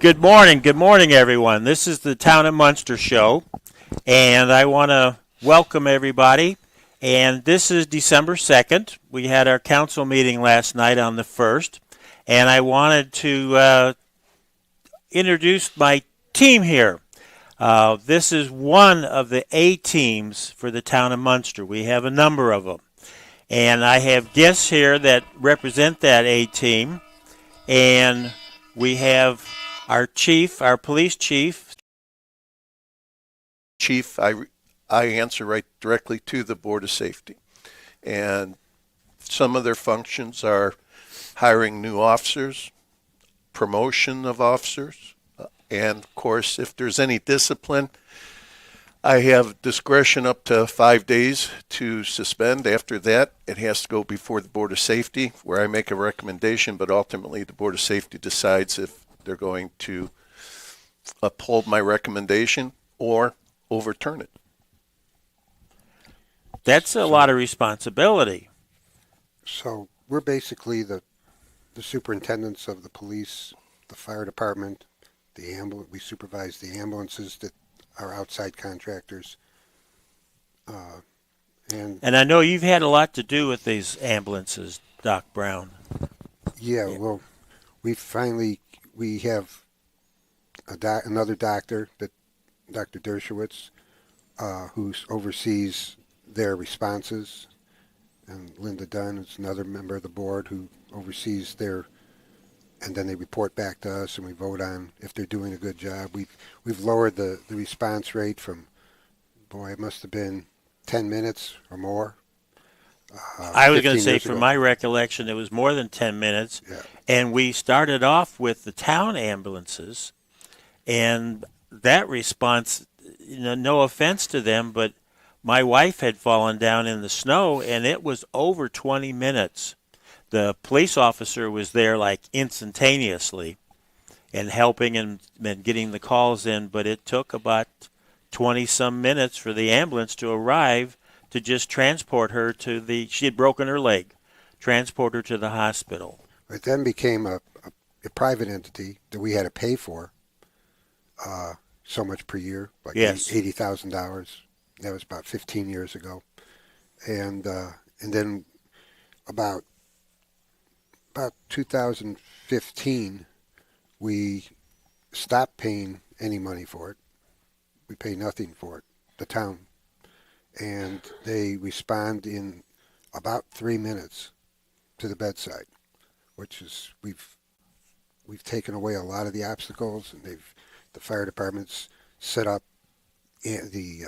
Good morning, everyone. This is the Town of Munster Show, and I want to welcome everybody. And this is December 2nd. We had our council meeting last night on the 1st, and I wanted to introduce my team here. This is one of the A teams for the Town of Munster. We have a number of them, and I have guests here that represent that A team, and we have our chief, our police chief. Chief, I answer right directly to the Board of Safety. And some of their functions are hiring new officers, promotion of officers, and of course, if there's any discipline, I have discretion up to 5 days to suspend. After that, it has to go before the Board of Safety, where I make a recommendation, but ultimately the Board of Safety decides if they're going to uphold my recommendation or overturn it. That's a lot of responsibility. So we're basically the superintendents of the police, the fire department, the ambulance. We supervise the ambulances that are outside contractors. And I know you've had a lot to do with these ambulances, Doc Brown. Yeah, well, we have another doctor, Dr. Dershowitz, who oversees their responses, and Linda Dunn is another member of the board who oversees their, and then they report back to us and we vote on if they're doing a good job. We've lowered the response rate from, it must have been 10 minutes or more. I was going to say, from my recollection, it was more than 10 minutes. Yeah. And we started off with the town ambulances, and that response, no offense to them, but my wife had fallen down in the snow, and it was over 20 minutes. The police officer was there like instantaneously and helping and getting the calls in, but it took about 20-some minutes for the ambulance to arrive to just transport her she had broken her leg, transport her to the hospital. It then became a private entity that we had to pay for so much per year, like yes. $80,000. That was about 15 years ago. And then about 2015, we stopped paying any money for it. We pay nothing for it, the town. And they respond in about 3 minutes to the bedside, which is we've taken away a lot of the obstacles, and the fire department's set up the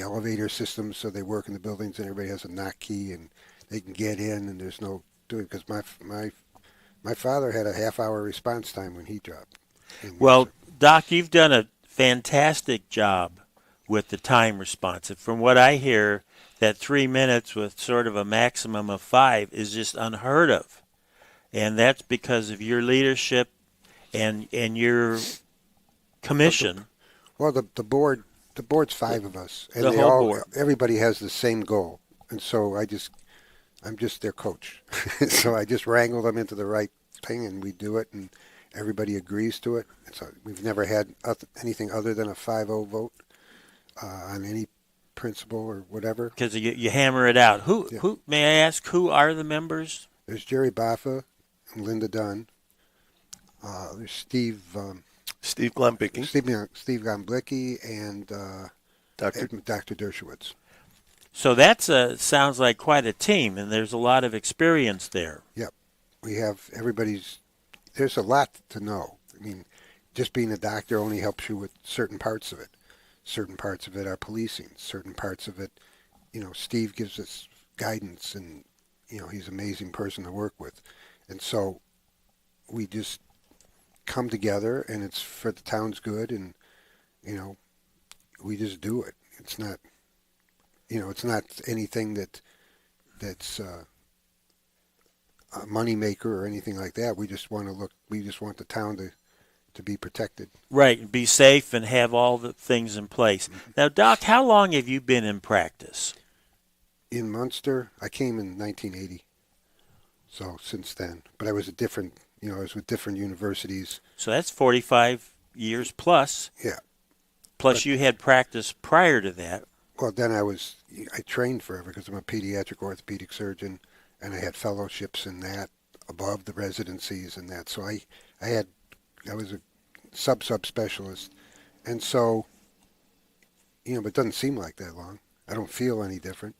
elevator systems so they work in the buildings and everybody has a knock key and they can get in and there's no doing, because my father had a half-hour response time when he dropped. Well, Doc, you've done a fantastic job with the time response. From what I hear, that 3 minutes with sort of a maximum of 5 is just unheard of. And that's because of your leadership and your commission. Well, the board's 5 of us, and the whole board. Everybody has the same goal, and so I'm just their coach. So I just wrangle them into the right thing, and we do it, and everybody agrees to it. So we've never had anything other than a 5-0 vote on any principle or whatever. Because you hammer it out. Who may I ask? Who are the members? There's Jerry Baffa and Linda Dunn. There's Steve Glombicki. Steve Glombicki and Dr. Dershowitz. So that sounds like quite a team, and there's a lot of experience there. Yep. We have there's a lot to know. I mean, just being a doctor only helps you with certain parts of it. Certain parts of it are policing. Certain parts of it, Steve gives us guidance, and, he's an amazing person to work with. And so we just come together, and it's for the town's good, and, we just do it. It's not, it's not anything that's a moneymaker or anything like that. We just want the town to be protected. Right, be safe and have all the things in place. Mm-hmm. Now, Doc, how long have you been in practice? In Munster, I came in 1980. So since then, but I was I was with different universities. So that's 45 years plus. Yeah. Plus, But- you had practice prior to that. Well, then I trained forever because I'm a pediatric orthopedic surgeon, and I had fellowships in that above the residencies and that. So I was a sub specialist, and so, but it doesn't seem like that long. I don't feel any different.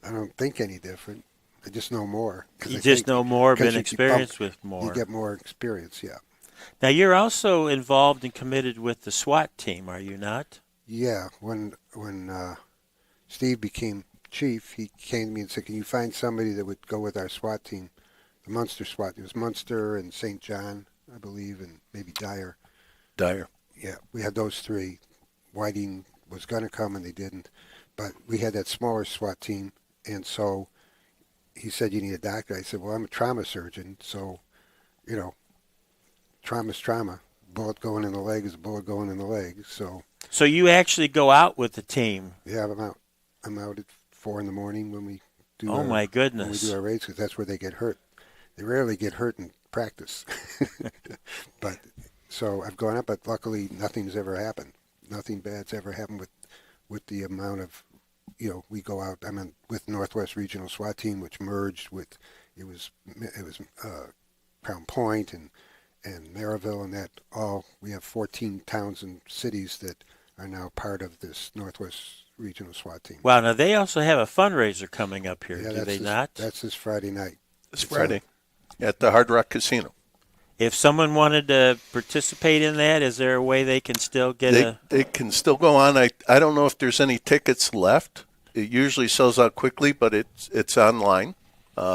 I don't think any different. I just know more. You just know more, 'cause been you experienced with more. You get more experience, yeah. Now, you're also involved and committed with the SWAT team, are you not? Yeah, when Steve became chief, he came to me and said, "Can you find somebody that would go with our SWAT team, the Munster SWAT? It was Munster and St. John, I believe, and maybe Dyer." Dyer. Yeah, we had those three. Whiting was going to come and they didn't, but we had that smaller SWAT team, and so he said, "You need a doctor." I said, "Well, I'm a trauma surgeon, so trauma's trauma. Bullet going in the leg is a bullet going in the leg." So you actually go out with the team. Yeah, I'm out. I'm out at 4 in the morning when we do. Oh, my when we goodness. do our raids, because that's where they get hurt. They rarely get hurt in practice. But so I've gone up, but luckily nothing's ever happened. Nothing bad's ever happened with the amount of, we go out. I'm in with Northwest Regional SWAT Team, which merged with it was Crown Point and Maryville, and that all. We have 14 towns and cities that are now part of this Northwest Regional SWAT Team. Wow, now they also have a fundraiser coming up here, Yeah, do they not? That's this Friday night. It's Friday at the Hard Rock Casino. If someone wanted to participate in that, is there a way they can still get They can still go on. I don't know if there's any tickets left. It usually sells out quickly, but it's online.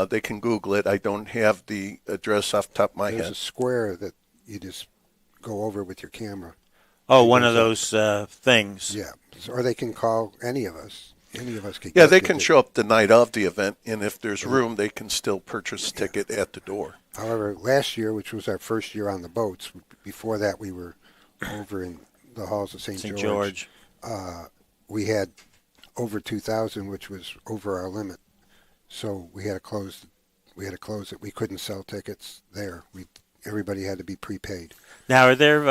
They can Google it. I don't have the address off the top of my There's head. a square that you just go over with your camera. one of those things? Yeah, or they can call any of us. Any of us can. Yeah, get they the can ticket. show up the night of the event, and if there's room, they can still purchase a ticket at the door. However, last year, which was our first year on the boats, before that we were over in the halls of St. George. We had over 2,000, which was over our limit. So we had to close. We had to close it. We couldn't sell tickets there. Everybody had to be prepaid. Now, are there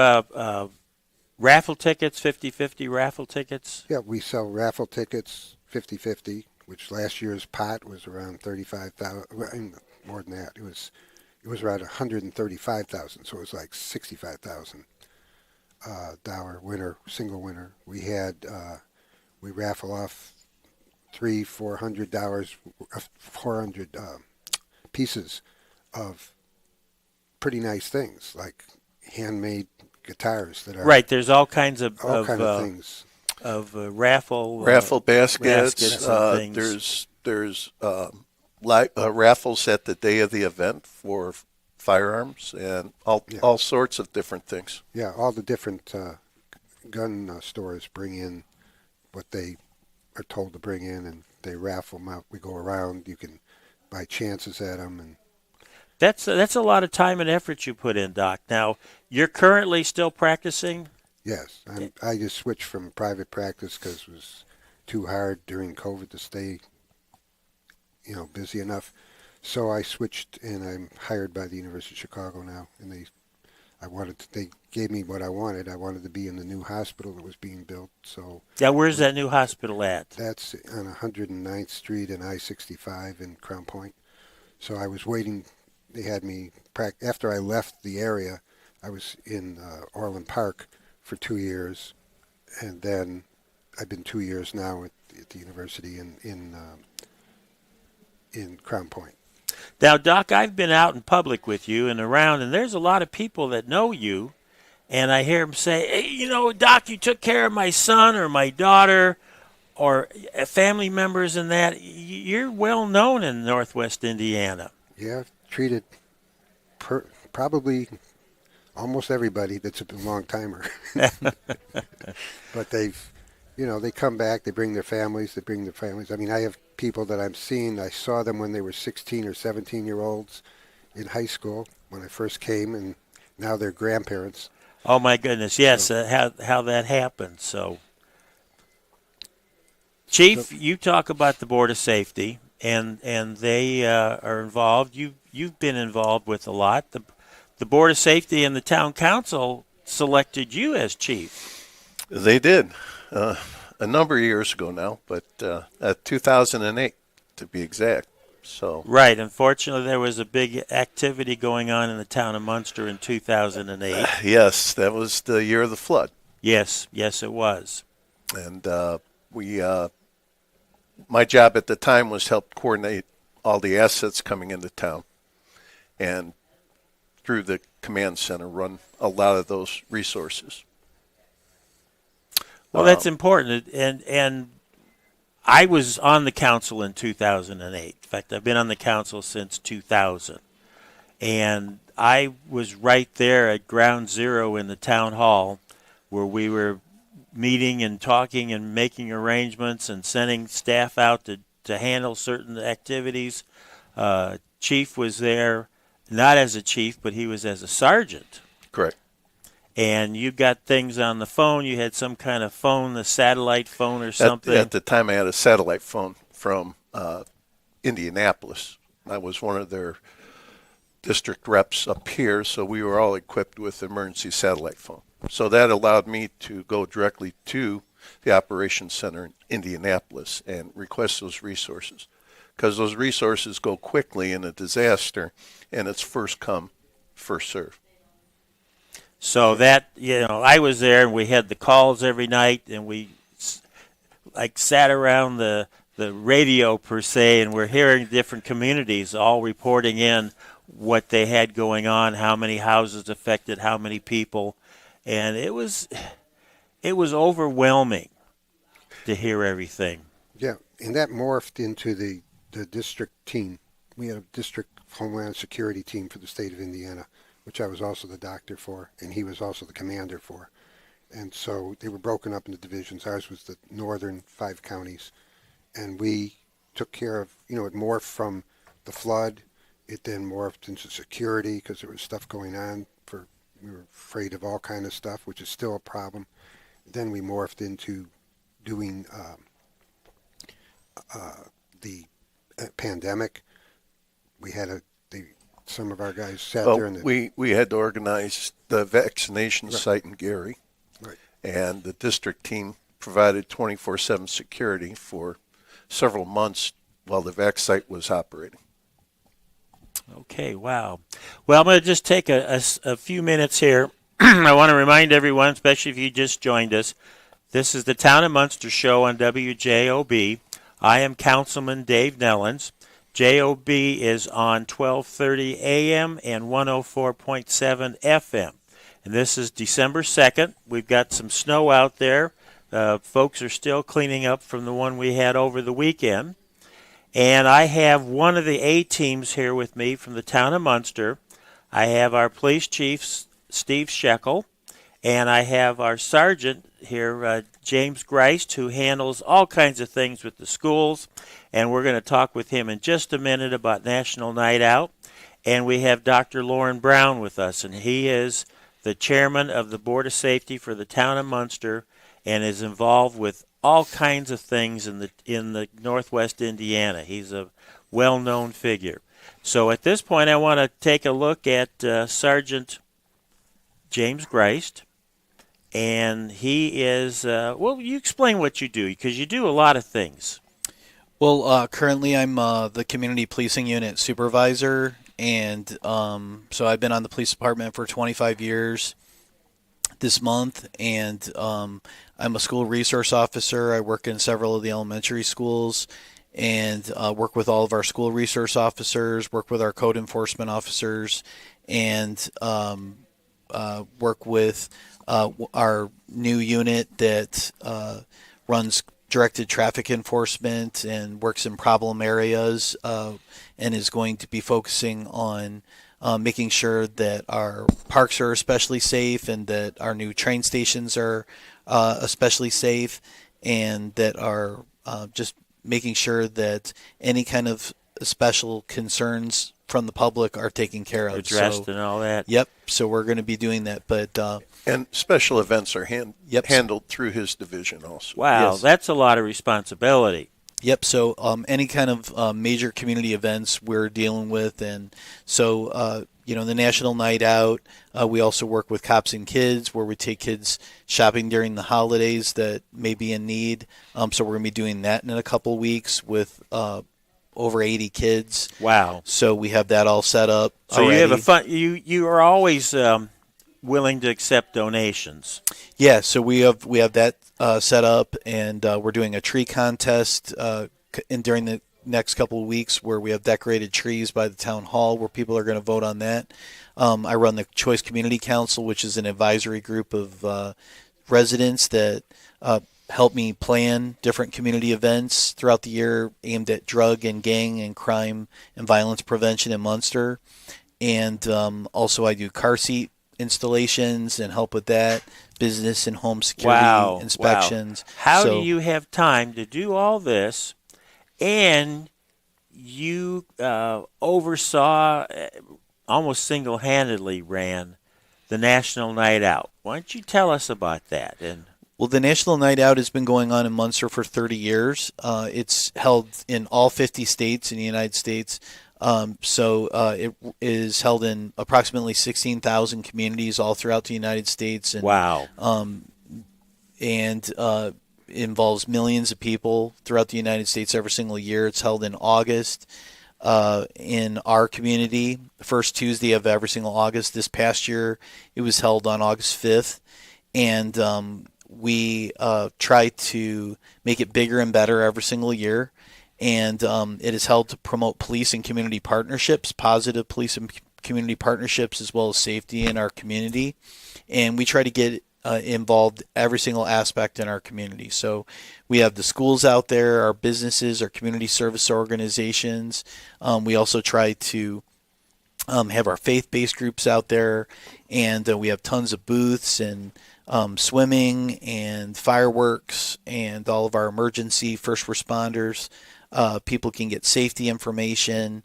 raffle tickets, 50-50 raffle tickets? Yeah, we sell raffle tickets 50-50, which last year's pot was around 35,000. More than that, it was around 135,000. So it was like $65,000 single winner. We had we raffle off $400 pieces of pretty nice things like handmade guitars that are Right, there's all kinds of things. of raffle Baskets. and things. There's raffles at the day of the event for firearms and all sorts of different things. Yeah, all the different gun stores bring in what they are told to bring in, and they raffle them out. We go around. You can buy chances at them, and That's a lot of time and effort you put in, Doc. Now, you're currently still practicing? yes, I just switched from private practice because it was too hard during COVID to stay, busy enough. So I switched, and I'm hired by the University of Chicago now. And they gave me what I wanted. I wanted to be in the new hospital that was being built. So Yeah, where's that new hospital at? that's on 109th Street and I-65 in Crown Point. So I was waiting. They had me after I left the area. I was in Orland Park for 2 years, and then I've been 2 years now at the university in Crown Point. Now, Doc, I've been out in public with you and around, and there's a lot of people that know you, and I hear them say, hey, Doc, you took care of my son or my daughter or family members and that. You're well known in Northwest Indiana. Yeah, I've treated probably almost everybody that's a long timer. But they come back, they bring their families. I mean, I have people that I'm seeing. I saw them when they were 16 or 17-year-olds in high school when I first came, and now they're grandparents. Oh, my goodness, yes, how that happened. So, Chief, you talk about the Board of Safety, and they are involved. You've been involved with a lot. The Board of Safety and the Town Council selected you as chief. They did a number of years ago now, but 2008 to be exact. So Right. Unfortunately, there was a big activity going on in the town of Munster in 2008. yes, that was the year of the flood, Yes, it was. and we. My job at the time was help coordinate all the assets coming into town, and through the command center, run a lot of those resources. Well, that's important. And I was on the council in 2008. In fact, I've been on the council since 2000. And I was right there at ground zero in the town hall where we were meeting and talking and making arrangements and sending staff out to handle certain activities. Chief was there, not as a chief, but he was as a sergeant. Correct. And you got things on the phone. You had some kind of phone, the satellite phone or something. At the time, I had a satellite phone from Indianapolis. I was one of their district reps up here, so we were all equipped with emergency satellite phone. So that allowed me to go directly to the operations center in Indianapolis and request those resources, because those resources go quickly in a disaster, and it's first come, first serve. So that, I was there and we had the calls every night and we sat around the radio per se, and we're hearing different communities all reporting in what they had going on, how many houses affected, how many people. And it was overwhelming to hear everything. Yeah, and that morphed into the district team. We had a district Homeland Security team for the state of Indiana, which I was also the doctor for, and he was also the commander for. And so they were broken up into divisions. Ours was the northern 5 counties. And we took care of, it morphed from the flood. It then morphed into security because there was stuff going on. We were afraid of all kind of stuff, which is still a problem. Then we morphed into doing the pandemic. We had some of our guys sat there. We had to organize the vaccination site in Gary. Right. And the district team provided 24/7 security for several months while the vac site was operating. Okay, wow. Well, I'm going to just take a few minutes here. I want to remind everyone, especially if you just joined us, this is the Town of Munster Show on WJOB. I am Councilman Dave Nellens. JOB is on 1230 AM and 104.7 FM. And this is December 2nd. We've got some snow out there. Folks are still cleaning up from the one we had over the weekend. And I have one of the A teams here with me from the town of Munster. I have our police chief, Steve Shekel, and I have our sergeant here, James Greist, who handles all kinds of things with the schools. And we're going to talk with him in just a minute about National Night Out. And we have Dr. Lauren Brown with us, and he is the chairman of the Board of Safety for the town of Munster and is involved with all kinds of things in the Northwest Indiana. He's a well-known figure. So at this point, I want to take a look at Sergeant James Greist, and he is, you explain what you do, because you do a lot of things. Well, currently I'm the community policing unit supervisor, and so I've been on the police department for 25 years this month, and I'm a school resource officer. I work in several of the elementary schools and work with all of our school resource officers, work with our code enforcement officers, and work with our new unit that runs directed traffic enforcement and works in problem areas and is going to be focusing on making sure that our parks are especially safe and that our new train stations are especially safe, and that are just making sure that any kind of special concerns from the public are taken care of. Addressed and all that. Yep. So we're going to be doing that. But and special events are handled through his division also. Wow, Yes. That's a lot of responsibility. Yep. So any kind of major community events we're dealing with, and so the National Night Out. We also work with Cops and Kids, where we take kids shopping during the holidays that may be in need. So we're going to be doing that in a couple weeks with over 80 kids. Wow. So we have that all set up. So already. you have a fun. You are always willing to accept donations. Yeah. So we have that set up, and we're doing a tree contest during the next couple of weeks, where we have decorated trees by the town hall, where people are going to vote on that. I run the Choice Community Council, which is an advisory group of residents that help me plan different community events throughout the year aimed at drug and gang and crime and violence prevention in Munster. And also I do car seat installations and help with that, business and home security inspections. Wow. How do you have time to do all this? And you oversaw, almost single-handedly ran the National Night Out. Why don't you tell us about that? Well, the National Night Out has been going on in Munster for 30 years. It's held in all 50 states in the United States. It is held in approximately 16,000 communities all throughout the United States. And, wow. Involves millions of people throughout the United States every single year. It's held in August in our community, the first Tuesday of every single August. This past year, it was held on August 5th. And we try to make it bigger and better every single year. And it is held to promote police and community partnerships, positive police and community partnerships, as well as safety in our community. And we try to get involved every single aspect in our community. So we have the schools out there, our businesses, our community service organizations. We also try to have our faith-based groups out there, and we have tons of booths and swimming and fireworks, and all of our emergency first responders. People can get safety information.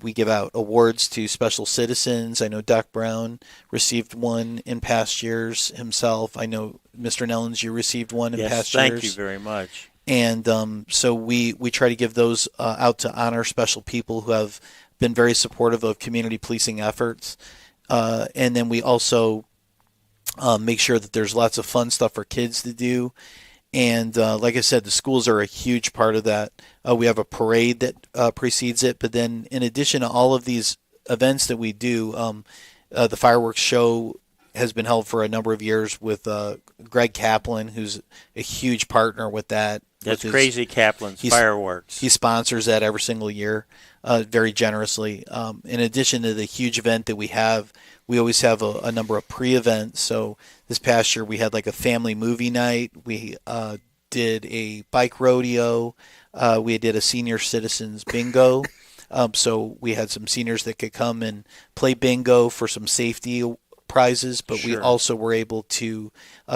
We give out awards to special citizens. I know Doc Brown received one in past years himself. I know Mr. Nellens, you received one in past years. Yes, thank you very much. And so we try to give those out to honor special people who have been very supportive of community policing efforts. And then we also make sure that there's lots of fun stuff for kids to do. And like I said, the schools are a huge part of that. We have a parade that precedes it. But then in addition to all of these events that we do, the fireworks show has been held for a number of years with Greg Kaplan, who's a huge partner with that. That's Crazy Kaplan's fireworks. He sponsors that every single year very generously. In addition to the huge event that we always have a number of pre-events. So this past year we had like a family movie night. We did a bike rodeo. We did a senior citizens bingo. So we had some seniors that could come and play bingo for some safety prizes, but Sure. we also were able to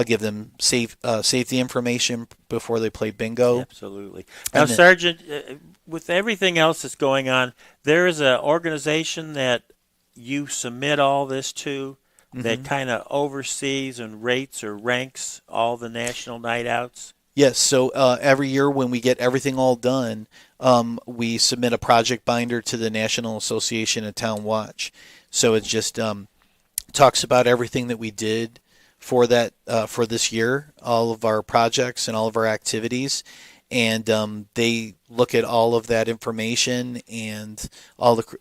give them safety information before they played bingo. Absolutely. Now, Sergeant, with everything else that's going on, there is an organization that you submit all this to that kind of oversees and rates or ranks all the national night outs? Yes, so every year when we get everything all done, we submit a project binder to the National Association of Town Watch. So it just talks about everything that we did for this year, all of our projects and all of our activities. And they look at all of that information and look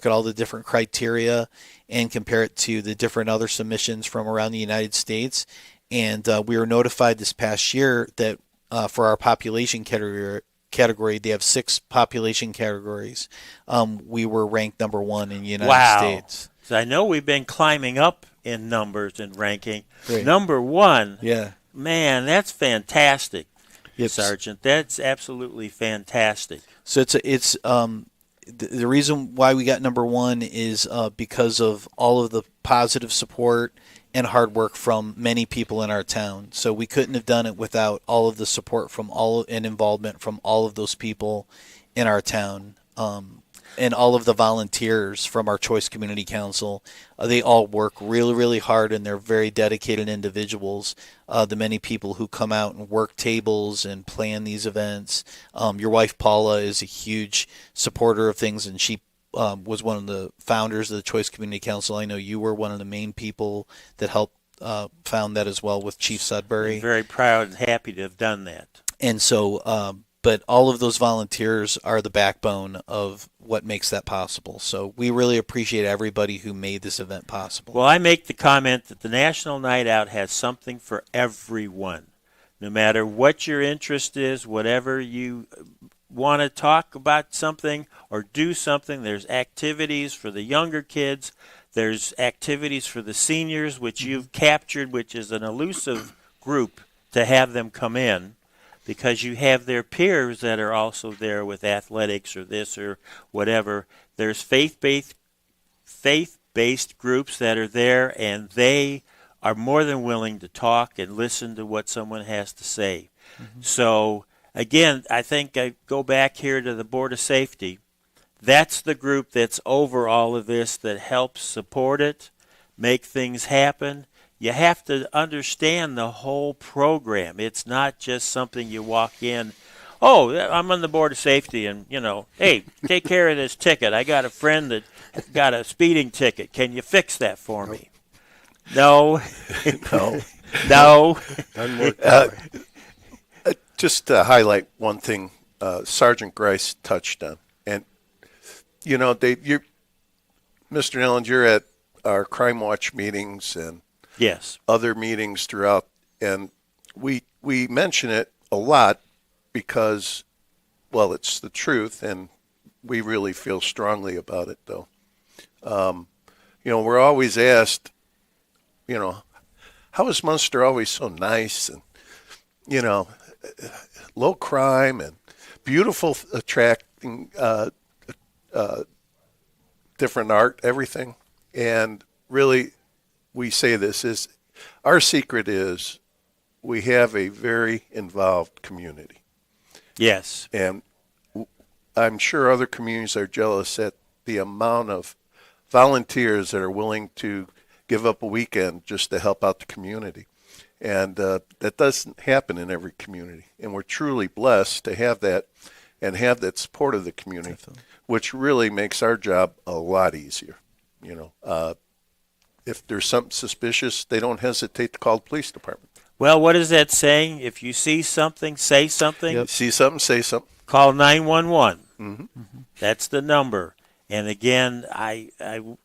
at all the different criteria and compare it to the different other submissions from around the United States. And we were notified this past year that for our population category, they have 6 population categories. We were ranked number 1 in the United States. So I know we've been climbing up in numbers and ranking. Great. Number 1. Yeah. Man, that's fantastic. Yep. Sergeant, that's absolutely fantastic. So it's the reason why we got number 1 is because of all of the positive support and hard work from many people in our town. So we couldn't have done it without all of the support from and involvement from all of those people in our town. And all of the volunteers from our Choice Community Council, they all work really, really hard, and they're very dedicated individuals. The many people who come out and work tables and plan these events. Your wife, Paula, is a huge supporter of things, and she was one of the founders of the Choice Community Council. I know you were one of the main people that helped found that as well with Chief Sudbury. I'm very proud and happy to have done that. And so, but all of those volunteers are the backbone of what makes that possible. So we really appreciate everybody who made this event possible. Well, I make the comment that the National Night Out has something for everyone. No matter what your interest is, whatever you want to talk about something or do something, there's activities for the younger kids. There's activities for the seniors, which you've captured, which is an elusive group to have them come in, because you have their peers that are also there with athletics or this or whatever. There's faith-based groups that are there, and they are more than willing to talk and listen to what someone has to say. Mm-hmm. So, again, I think I go back here to the Board of Safety. That's the group that's over all of this, that helps support it, make things happen. You have to understand the whole program. It's not just something you walk in, oh, I'm on the Board of Safety, and, hey, take care of this ticket. I got a friend that got a speeding ticket. Can you fix that for me? No. No. Just to highlight one thing Sergeant Grice touched on. And, Mr. Nelland, you're at our Crime Watch meetings and yes, other meetings throughout, and we mention it a lot because, well, it's the truth, and we really feel strongly about it, though. We're always asked, how is Munster always so nice and, low crime and beautiful, attracting different art, everything. And really, we say this is, our secret is we have a very involved community. yes. And I'm sure other communities are jealous at the amount of volunteers that are willing to give up a weekend just to help out the community. And that doesn't happen in every community. And we're truly blessed to have that and have that support of the community, definitely, which really makes our job a lot easier. If there's something suspicious, they don't hesitate to call the police department. Well, what is that saying? If you see something, say something. Yep. See something, say something. Call 911. Mm-hmm. Mm-hmm. That's the number. And again, I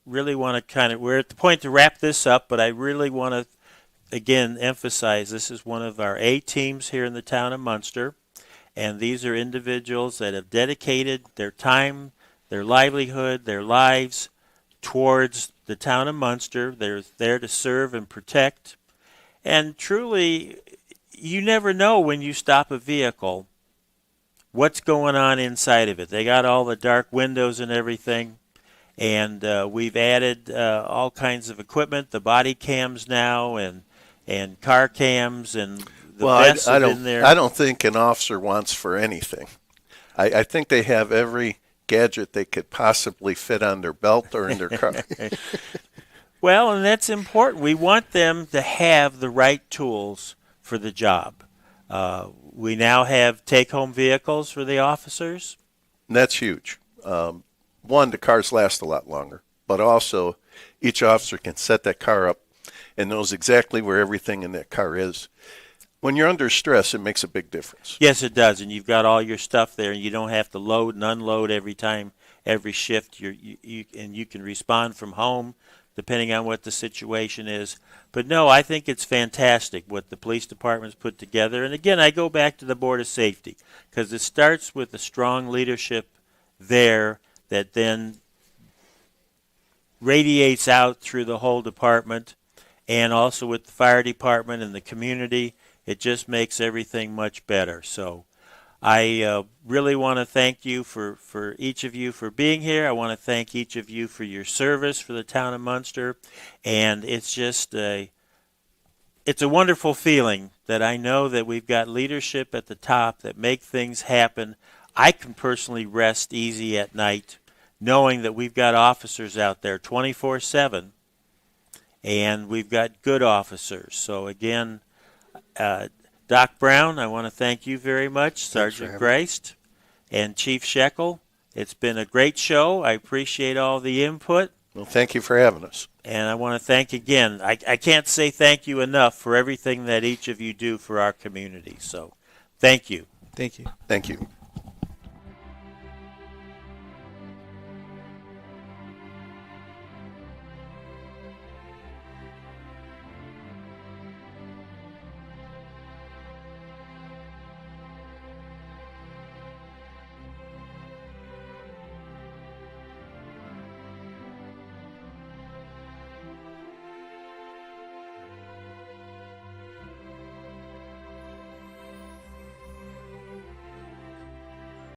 really want to we're at the point to wrap this up, but I really want to, again, emphasize this is one of our A teams here in the town of Munster. And these are individuals that have dedicated their time, their livelihood, their lives towards the town of Munster. They're there to serve and protect. And truly, you never know when you stop a vehicle what's going on inside of it. They got all the dark windows and everything. And we've added all kinds of equipment, the body cams now and car cams and the vests in there. I don't think an officer wants for anything. I think they have every gadget they could possibly fit on their belt or in their car. Well, and that's important. We want them to have the right tools for the job. We now have take-home vehicles for the officers. And that's huge. One, the cars last a lot longer, but also each officer can set that car up and knows exactly where everything in that car is. When you're under stress, it makes a big difference. Yes, it does, and you've got all your stuff there, and you don't have to load and unload every time, every shift. And you can respond from home, depending on what the situation is. But no, I think it's fantastic what the police department's put together. And again, I go back to the Board of Safety, because it starts with a strong leadership there that then radiates out through the whole department, and also with the fire department and the community. It just makes everything much better. So I really want to thank you for each of you for being here. I want to thank each of you for your service for the town of Munster. And it's just it's a wonderful feeling that I know that we've got leadership at the top that make things happen. I can personally rest easy at night knowing that we've got officers out there 24/7, and we've got good officers. So again, Doc Brown, I want to thank you very much, Sergeant Grist, and Chief Shekel. It's been a great show. I appreciate all the input. Well, thank you for having us. And I want to thank again. I can't say thank you enough for everything that each of you do for our community. So thank you. Thank you. Thank you.